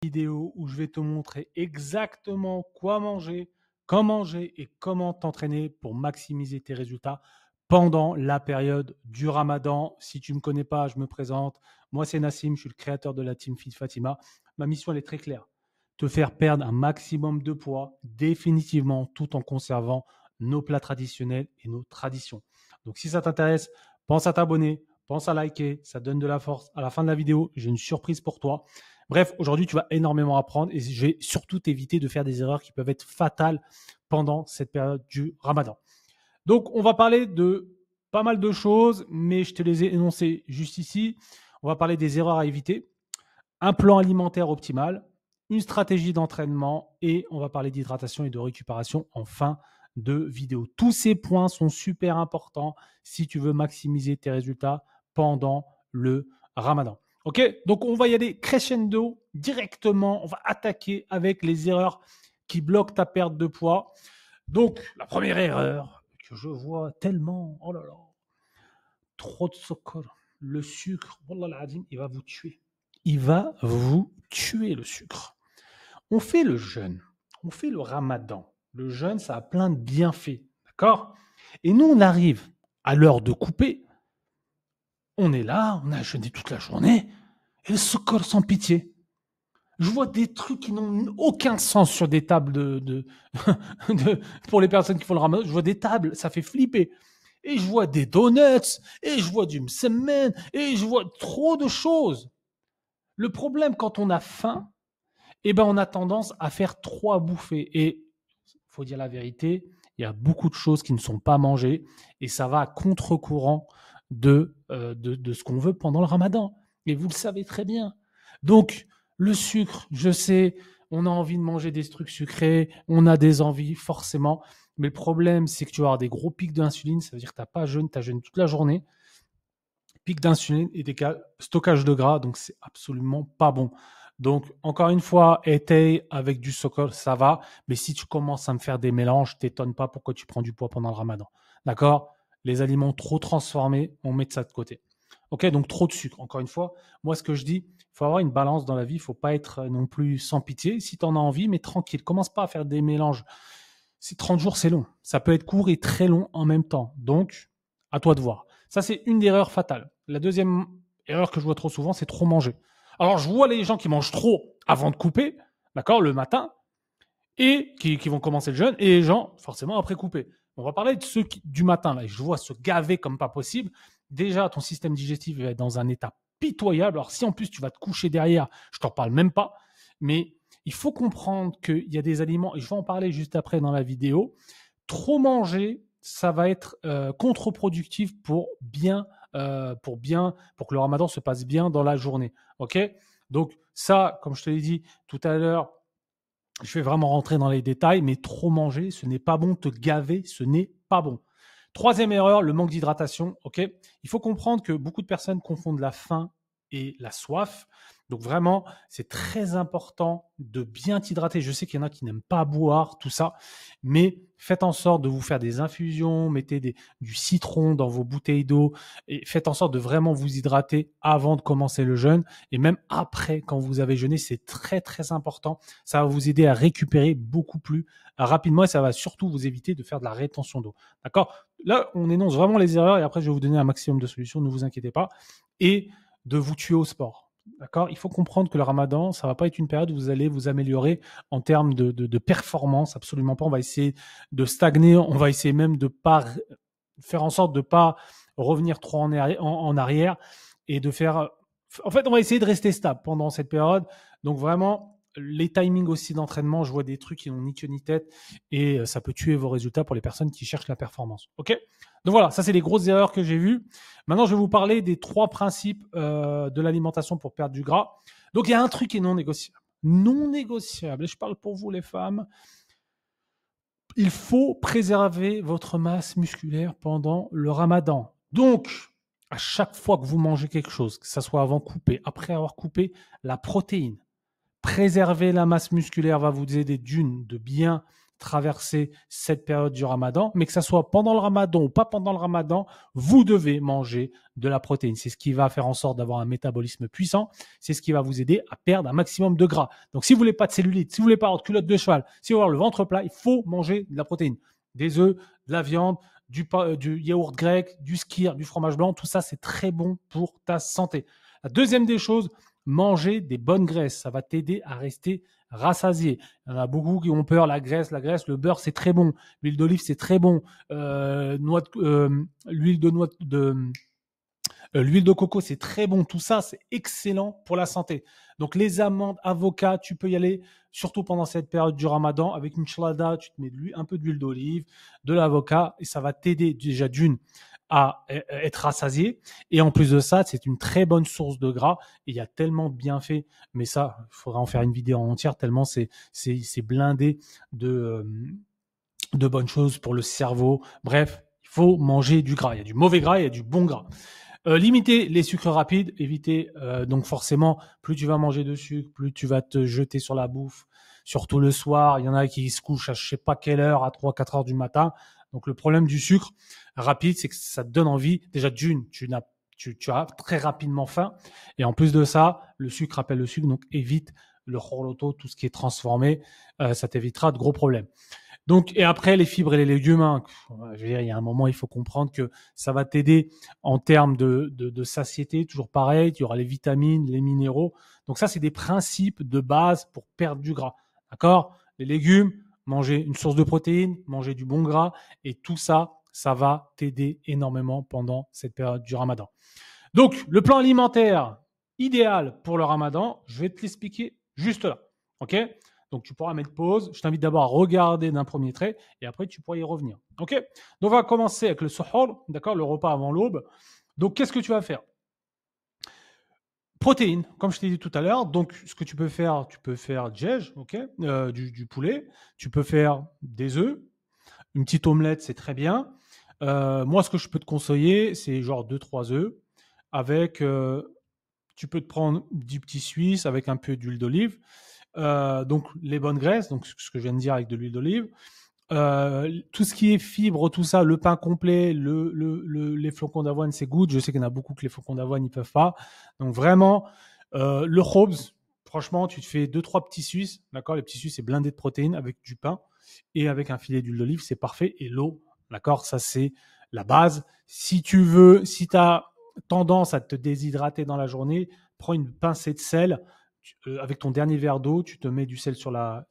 Vidéo où je vais te montrer exactement quoi manger, quand manger et comment t'entraîner pour maximiser tes résultats pendant la période du Ramadan. Si tu ne me connais pas, je me présente. Moi, c'est Nassim, je suis le créateur de la Team Fit Fatima. Ma mission, elle est très claire. Te faire perdre un maximum de poids définitivement tout en conservant nos plats traditionnels et nos traditions. Donc, si ça t'intéresse, pense à t'abonner, pense à liker, ça donne de la force. À la fin de la vidéo, j'ai une surprise pour toi. Bref, aujourd'hui, tu vas énormément apprendre et je vais surtout t'éviter de faire des erreurs qui peuvent être fatales pendant cette période du Ramadan. Donc, on va parler de pas mal de choses, mais je te les ai énoncées juste ici. On va parler des erreurs à éviter, un plan alimentaire optimal, une stratégie d'entraînement et on va parler d'hydratation et de récupération en fin de vidéo. Tous ces points sont super importants si tu veux maximiser tes résultats pendant le Ramadan. Ok, donc on va y aller crescendo directement. On va attaquer avec les erreurs qui bloquent ta perte de poids. Donc, la première erreur que je vois tellement, oh là là, trop de sucre. Le sucre, wallah al-azim, il va vous tuer. Il va vous tuer, le sucre. On fait le jeûne, on fait le Ramadan. Le jeûne, ça a plein de bienfaits, d'accord? Et nous, on arrive à l'heure de couper. On est là, on a jeûné toute la journée, et le sucre sans pitié. Je vois des trucs qui n'ont aucun sens sur des tables pour les personnes qui font le Ramadan. Je vois des tables, ça fait flipper. Et je vois des donuts, et je vois du msemen, et je vois trop de choses. Le problème, quand on a faim, eh ben, on a tendance à faire trop à bouffer. Et il faut dire la vérité, il y a beaucoup de choses qui ne sont pas mangées, et ça va à contre-courant de ce qu'on veut pendant le Ramadan. Et vous le savez très bien. Donc, le sucre, je sais, on a envie de manger des trucs sucrés, on a des envies forcément, mais le problème, c'est que tu vas avoir des gros pics d'insuline, ça veut dire que tu n'as pas jeûne, tu as jeûne toute la journée, pic d'insuline et des stockage de gras, donc c'est absolument pas bon. Donc, encore une fois, étaye avec du sucre, ça va, mais si tu commences à me faire des mélanges, t'étonne pas pourquoi tu prends du poids pendant le Ramadan. D'accord? Les aliments trop transformés, on met ça de côté. Ok, donc trop de sucre. Encore une fois, moi, ce que je dis, il faut avoir une balance dans la vie. Il ne faut pas être non plus sans pitié. Si tu en as envie, mais tranquille. Commence pas à faire des mélanges. 30 jours, c'est long. Ça peut être court et très long en même temps. Donc, à toi de voir. Ça, c'est une des erreurs fatales. La deuxième erreur que je vois trop souvent, c'est trop manger. Alors, je vois les gens qui mangent trop avant de couper, d'accord, le matin, et qui vont commencer le jeûne, et les gens, forcément, après couper. On va parler de ceux du matin, là. Je vois se gaver comme pas possible. Déjà, ton système digestif va être dans un état pitoyable. Alors, si en plus tu vas te coucher derrière, je t'en parle même pas. Mais il faut comprendre qu'il y a des aliments, et je vais en parler juste après dans la vidéo. Trop manger, ça va être contre-productif pour que le Ramadan se passe bien dans la journée. Ok? Donc ça, comme je te l'ai dit tout à l'heure, je vais vraiment rentrer dans les détails, mais trop manger, ce n'est pas bon. Te gaver, ce n'est pas bon. Troisième erreur, le manque d'hydratation. Ok, il faut comprendre que beaucoup de personnes confondent la faim et la soif. Donc vraiment, c'est très important de bien t'hydrater. Je sais qu'il y en a qui n'aiment pas boire, tout ça, mais faites en sorte de vous faire des infusions, mettez du citron dans vos bouteilles d'eau et faites en sorte de vraiment vous hydrater avant de commencer le jeûne et même après quand vous avez jeûné, c'est très très important. Ça va vous aider à récupérer beaucoup plus rapidement et ça va surtout vous éviter de faire de la rétention d'eau. D'accord? Là, on énonce vraiment les erreurs et après je vais vous donner un maximum de solutions, ne vous inquiétez pas, et de vous tuer au sport. D'accord? Il faut comprendre que le Ramadan, ça va pas être une période où vous allez vous améliorer en termes de performance, absolument pas. On va essayer de stagner, on va essayer même de pas faire en sorte de pas revenir trop en arrière et de faire. En fait, on va essayer de rester stable pendant cette période. Donc vraiment, les timings aussi d'entraînement, je vois des trucs qui n'ont ni queue ni tête et ça peut tuer vos résultats pour les personnes qui cherchent la performance. Ok? Donc voilà, ça c'est les grosses erreurs que j'ai vues. Maintenant, je vais vous parler des 3 principes de l'alimentation pour perdre du gras. Donc il y a un truc qui est non négociable. Non négociable. Et je parle pour vous les femmes. Il faut préserver votre masse musculaire pendant le Ramadan. Donc, à chaque fois que vous mangez quelque chose, que ce soit avant couper, après avoir coupé, la protéine, préserver la masse musculaire va vous aider de bien traverser cette période du ramadan, mais que ça soit pendant le ramadan ou pas pendant le ramadan, vous devez manger de la protéine. C'est ce qui va faire en sorte d'avoir un métabolisme puissant, c'est ce qui va vous aider à perdre un maximum de gras. Donc si vous voulez pas de cellulite, si vous voulez pas avoir de culotte de cheval, si vous voulez avoir le ventre plat, il faut manger de la protéine. Des œufs, de la viande, du yaourt grec, du skyr, du fromage blanc, tout ça c'est très bon pour ta santé. La deuxième des choses, manger des bonnes graisses, ça va t'aider à rester rassasié. Il y en a beaucoup qui ont peur, la graisse, le beurre c'est très bon, l'huile d'olive c'est très bon, l'huile de coco c'est très bon, tout ça c'est excellent pour la santé. Donc les amandes, avocats, tu peux y aller, surtout pendant cette période du ramadan, avec une chalada, tu te mets un peu d'huile d'olive, de l'avocat, et ça va t'aider déjà d'une à être rassasié. Et en plus de ça, c'est une très bonne source de gras. Et il y a tellement de bienfaits, mais ça, il faudra en faire une vidéo entière, tellement c'est blindé de bonnes choses pour le cerveau. Bref, il faut manger du gras. Il y a du mauvais gras, il y a du bon gras. Limiter les sucres rapides, éviter, donc forcément, plus tu vas manger de sucre, plus tu vas te jeter sur la bouffe, surtout le soir. Il y en a qui se couchent à je sais pas quelle heure, à 3-4 heures du matin. Donc le problème du sucre rapide, c'est que ça te donne envie. Déjà d'une, tu as très rapidement faim. Et en plus de ça, le sucre rappelle le sucre, donc évite le chorloto, tout ce qui est transformé. Ça t'évitera de gros problèmes. Donc, et après, les fibres et les légumes, hein, je veux dire, il y a un moment, il faut comprendre que ça va t'aider en termes de satiété, toujours pareil, il y aura les vitamines, les minéraux. Donc ça, c'est des principes de base pour perdre du gras. D'accord? Les légumes, manger une source de protéines, manger du bon gras, et tout ça, ça va t'aider énormément pendant cette période du ramadan. Donc, le plan alimentaire idéal pour le ramadan, je vais te l'expliquer juste là. OK? Donc, tu pourras mettre pause. Je t'invite d'abord à regarder d'un premier trait et après, tu pourras y revenir. OK? Donc, on va commencer avec le suhoor, d'accord? Le repas avant l'aube. Donc, qu'est-ce que tu vas faire? Protéines, comme je t'ai dit tout à l'heure. Donc, ce que tu peux faire djej, OK? Du poulet. Tu peux faire des œufs. Une petite omelette, c'est très bien. Moi, ce que je peux te conseiller, c'est genre 2-3 œufs avec... tu peux te prendre du petit suisse avec un peu d'huile d'olive. Donc les bonnes graisses, donc ce que je viens de dire avec de l'huile d'olive, tout ce qui est fibres, tout ça, le pain complet, les flocons d'avoine, c'est good. Je sais qu'il y en a beaucoup que les flocons d'avoine ils peuvent pas. Donc vraiment, le khobz, franchement, tu te fais 2-3 petits suisses, d'accord. Les petits suisses c'est blindé de protéines avec du pain et avec un filet d'huile d'olive, c'est parfait. Et l'eau, d'accord, ça c'est la base. Si tu as tendance à te déshydrater dans la journée, prends une pincée de sel. Avec ton dernier verre d'eau, tu te mets du sel sur un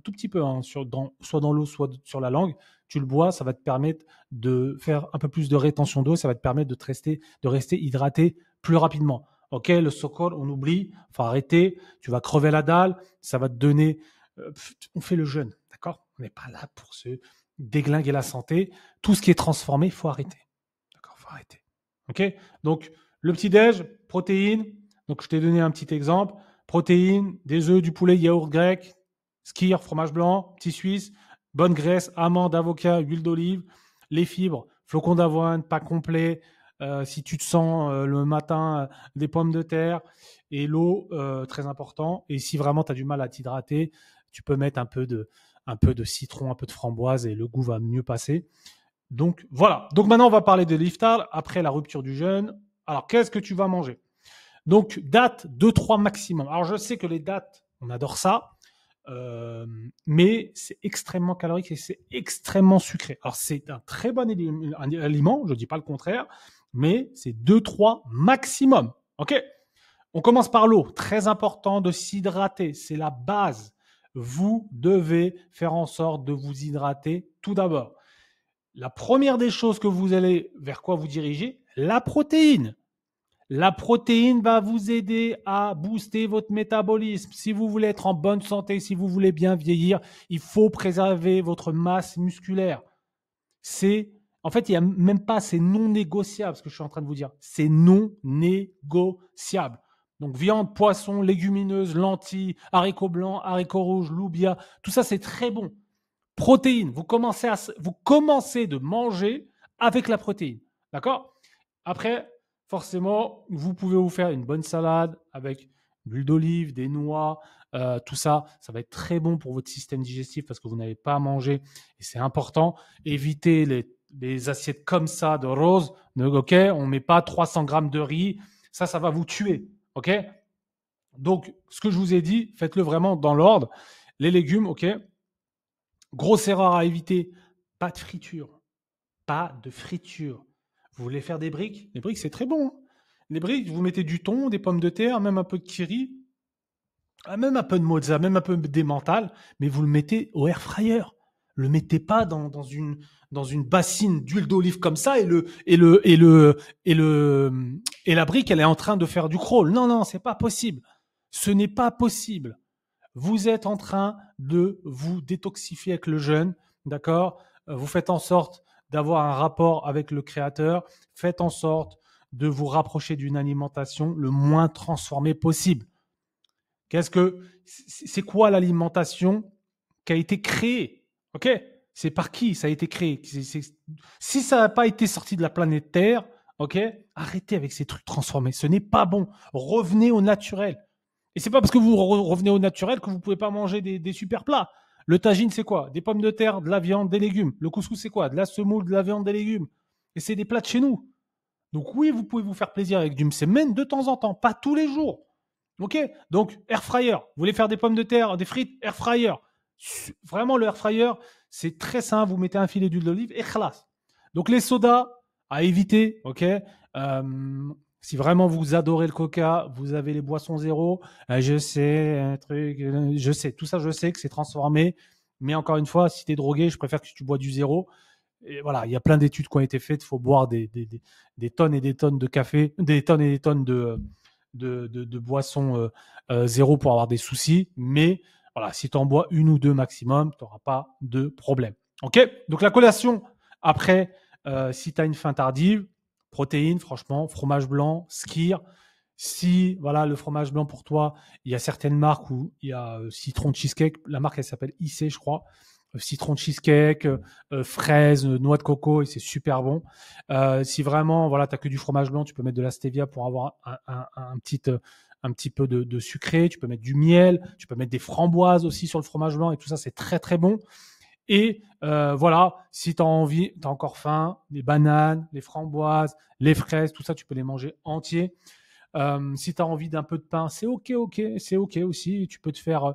tout petit peu, hein, soit dans l'eau, soit sur la langue. Tu le bois, ça va te permettre de faire un peu plus de rétention d'eau, ça va te permettre de rester hydraté plus rapidement. Ok, le sokor, on oublie, faut arrêter. Tu vas crever la dalle, ça va te donner. On fait le jeûne, d'accord? On n'est pas là pour se déglinguer la santé. Tout ce qui est transformé, il faut arrêter. D'accord, faut arrêter. Ok, donc le petit déj, protéines. Donc je t'ai donné un petit exemple. Protéines, des œufs, du poulet, yaourt grec, skyr, fromage blanc, petit suisse, bonne graisse, amandes, avocat, huile d'olive, les fibres, flocons d'avoine, pas complet. Si tu te sens le matin, des pommes de terre et l'eau, très important. Et si vraiment tu as du mal à t'hydrater, tu peux mettre un peu de citron, un peu de framboise et le goût va mieux passer. Donc voilà. Donc maintenant on va parler de l'iftar après la rupture du jeûne. Alors qu'est-ce que tu vas manger? Donc, date 2-3 maximum. Alors, je sais que les dates, on adore ça, mais c'est extrêmement calorique et c'est extrêmement sucré. Alors, c'est un très bon aliment, je ne dis pas le contraire, mais c'est 2-3 maximum. OK? On commence par l'eau. Très important de s'hydrater. C'est la base. Vous devez faire en sorte de vous hydrater tout d'abord. La première des choses que vous allez, vers quoi vous dirigez? La protéine. La protéine va vous aider à booster votre métabolisme. Si vous voulez être en bonne santé, si vous voulez bien vieillir, il faut préserver votre masse musculaire. En fait, il n'y a même pas, c'est non négociable ce que je suis en train de vous dire. C'est non négociable. Donc, viande, poisson, légumineuses, lentilles, haricots blancs, haricots rouges, loubia, tout ça, c'est très bon. Protéines, vous commencez de manger avec la protéine. D'accord? Après, forcément, vous pouvez vous faire une bonne salade avec de l'huile d'olive, des noix, tout ça, ça va être très bon pour votre système digestif parce que vous n'avez pas à manger et c'est important. Évitez les assiettes comme ça de rose, ok? On ne met pas 300 grammes de riz, ça va vous tuer, ok? Donc, ce que je vous ai dit, faites-le vraiment dans l'ordre. Les légumes, ok? Grosse erreur à éviter, pas de friture. Pas de friture. Vous voulez faire des briques? Les briques, c'est très bon, hein. Les briques, vous mettez du thon, des pommes de terre, même un peu de kiri, même un peu de mozza, même un peu d'emmental, mais vous le mettez au air fryer. Le mettez pas dans une bassine d'huile d'olive comme ça et la brique, elle est en train de faire du crawl. Non, non, c'est pas possible. Ce n'est pas possible. Vous êtes en train de vous détoxifier avec le jeûne, d'accord? Vous faites en sorte d'avoir un rapport avec le créateur. Faites en sorte de vous rapprocher d'une alimentation le moins transformée possible. C'est quoi l'alimentation qui a été créée? Ok? C'est par qui ça a été créé? Si ça n'a pas été sorti de la planète Terre, ok? Arrêtez avec ces trucs transformés. Ce n'est pas bon. Revenez au naturel. Et c'est pas parce que vous revenez au naturel que vous pouvez pas manger des super plats. Le tagine, c'est quoi? Des pommes de terre, de la viande, des légumes. Le couscous, c'est quoi? De la semoule, de la viande, des légumes. Et c'est des plats de chez nous. Donc oui, vous pouvez vous faire plaisir avec du msemen de temps en temps, pas tous les jours. Ok? Donc air fryer. Vous voulez faire des pommes de terre, des frites, air fryer. Vraiment, le air fryer, c'est très simple. Vous mettez un filet d'huile d'olive et khalas. Donc les sodas à éviter, ok? Si vraiment vous adorez le coca, vous avez les boissons zéro, je sais, un truc, je sais, tout ça, je sais que c'est transformé. Mais encore une fois, si tu es drogué, je préfère que tu bois du zéro. Et voilà, il y a plein d'études qui ont été faites. Il faut boire des tonnes et des tonnes de café, des tonnes et des tonnes de boissons zéro pour avoir des soucis. Mais voilà, si tu en bois une ou deux maximum, tu n'auras pas de problème. Ok? Donc la collation, après, si tu as une faim tardive, protéines, franchement, fromage blanc, skyr. Si voilà le fromage blanc pour toi, il y a certaines marques où il y a citron cheesecake. La marque, elle s'appelle IC, je crois. Citron cheesecake, fraises, noix de coco, et c'est super bon. Si vraiment, voilà, tu n'as que du fromage blanc, tu peux mettre de la stevia pour avoir un petit peu de sucré. Tu peux mettre du miel, tu peux mettre des framboises aussi sur le fromage blanc, et tout ça, c'est très, très bon. Et voilà, si tu as envie, tu as encore faim, les bananes, les framboises, les fraises, tout ça, tu peux les manger entiers. Si tu as envie d'un peu de pain, c'est OK aussi. Tu peux te faire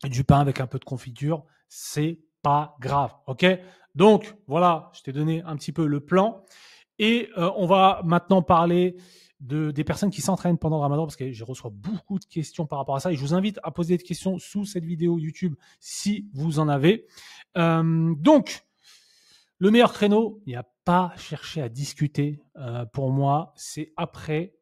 du pain avec un peu de confiture, c'est pas grave, ok? Donc voilà, je t'ai donné un petit peu le plan et on va maintenant parler des personnes qui s'entraînent pendant le Ramadan parce que je reçois beaucoup de questions par rapport à ça et je vous invite à poser des questions sous cette vidéo YouTube si vous en avez. Donc le meilleur créneau, il n'y a pas cherché à discuter pour moi, c'est après,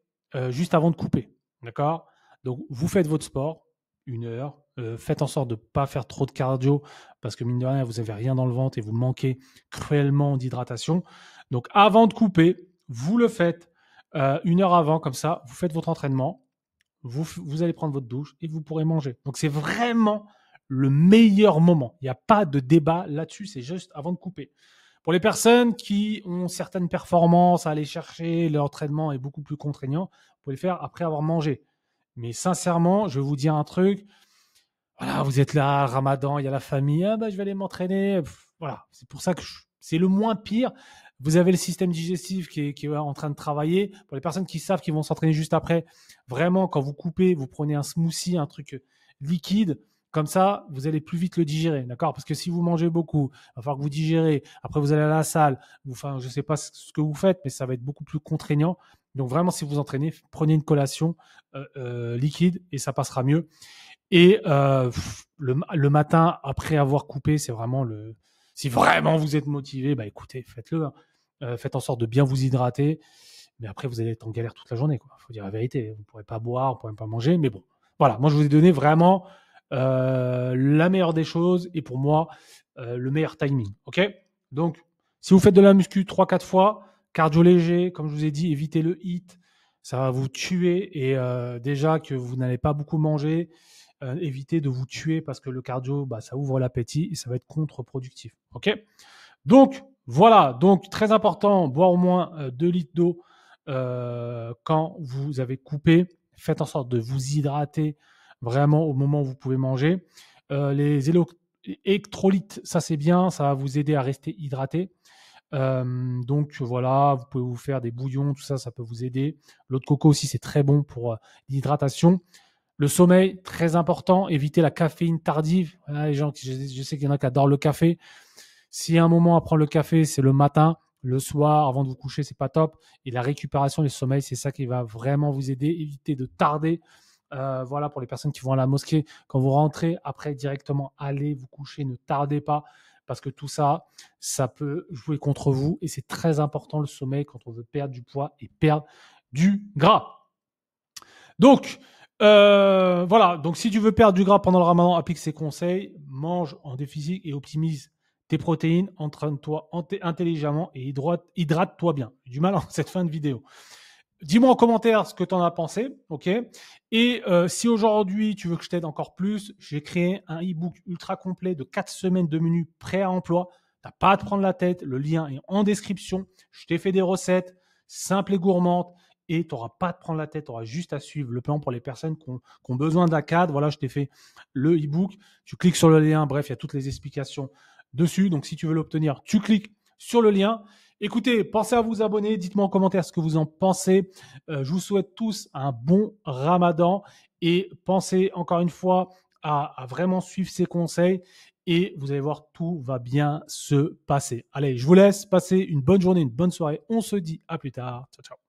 juste avant de couper, d'accord? Donc vous faites votre sport, 1 heure. Faites en sorte de ne pas faire trop de cardio parce que mine de rien, vous n'avez rien dans le ventre et vous manquez cruellement d'hydratation. Donc avant de couper, vous le faites 1 heure avant, comme ça, vous faites votre entraînement, vous allez prendre votre douche et vous pourrez manger. Donc c'est vraiment le meilleur moment. Il n'y a pas de débat là-dessus, c'est juste avant de couper. Pour les personnes qui ont certaines performances à aller chercher, l'entraînement est beaucoup plus contraignant, vous pouvez le faire après avoir mangé. Mais sincèrement, je vais vous dire un truc. Voilà, vous êtes là, Ramadan, il y a la famille, je vais aller m'entraîner. Voilà, c'est pour ça que c'est le moins pire. Vous avez le système digestif qui est en train de travailler. Pour les personnes qui savent qu'ils vont s'entraîner juste après, vraiment, quand vous coupez, vous prenez un smoothie, un truc liquide. Comme ça, vous allez plus vite le digérer, d'accord? Parce que si vous mangez beaucoup, il va falloir que vous digérez. Après, vous allez à la salle. Enfin, je ne sais pas ce que vous faites, mais ça va être beaucoup plus contraignant. Donc vraiment, si vous entraînez, prenez une collation liquide et ça passera mieux. Et le matin, après avoir coupé, c'est vraiment si vraiment vous êtes motivé, écoutez, faites-le. Hein. Faites en sorte de bien vous hydrater. Mais après, vous allez être en galère toute la journée. Il faut dire la vérité. Vous ne pourrez pas boire, vous ne pourrez pas manger. Mais bon, voilà. Moi, je vous ai donné vraiment la meilleure des choses et pour moi, le meilleur timing. OK? Donc, si vous faites de la muscu 3-4 fois, cardio léger, comme je vous ai dit, évitez le HIIT. Ça va vous tuer. Et déjà que vous n'allez pas beaucoup manger, évitez de vous tuer parce que le cardio, ça ouvre l'appétit et ça va être contre-productif. OK? Donc, voilà. Donc, très important, boire au moins 2 litres d'eau quand vous avez coupé. Faites en sorte de vous hydrater vraiment au moment où vous pouvez manger. Les électrolytes, ça c'est bien, ça va vous aider à rester hydraté. Donc voilà, vous pouvez vous faire des bouillons, tout ça, ça peut vous aider. L'eau de coco aussi, c'est très bon pour l'hydratation. Le sommeil, très important. Éviter la caféine tardive. Voilà, les gens, je sais qu'il y en a qui adorent le café. Si un moment à prendre le café, c'est le matin, le soir, avant de vous coucher, c'est pas top. Et la récupération et le sommeil, c'est ça qui va vraiment vous aider. Évitez de tarder. Voilà, pour les personnes qui vont à la mosquée, quand vous rentrez, après directement, allez vous coucher, ne tardez pas, parce que tout ça, ça peut jouer contre vous. Et c'est très important le sommeil quand on veut perdre du poids et perdre du gras. Donc, voilà. Donc, si tu veux perdre du gras pendant le ramadan, applique ces conseils. Mange en déficit et optimise tes protéines. Entraîne-toi intelligemment et hydrate-toi bien. J'ai du mal en cette fin de vidéo. Dis-moi en commentaire ce que tu en as pensé, ok? Et si aujourd'hui tu veux que je t'aide encore plus, j'ai créé un e-book ultra complet de 4 semaines de menus prêts à emploi. Tu n'as pas à te prendre la tête, le lien est en description. Je t'ai fait des recettes simples et gourmandes et tu n'auras pas à te prendre la tête, tu auras juste à suivre le plan pour les personnes qui ont besoin d'un cadre. Voilà, je t'ai fait le e-book. Tu cliques sur le lien, bref, il y a toutes les explications dessus. Donc si tu veux l'obtenir, tu cliques sur le lien. Écoutez, pensez à vous abonner, dites-moi en commentaire ce que vous en pensez. Je vous souhaite tous un bon Ramadan et pensez encore une fois à vraiment suivre ces conseils et vous allez voir, tout va bien se passer. Allez, je vous laisse passer une bonne journée, une bonne soirée. On se dit à plus tard. Ciao, ciao.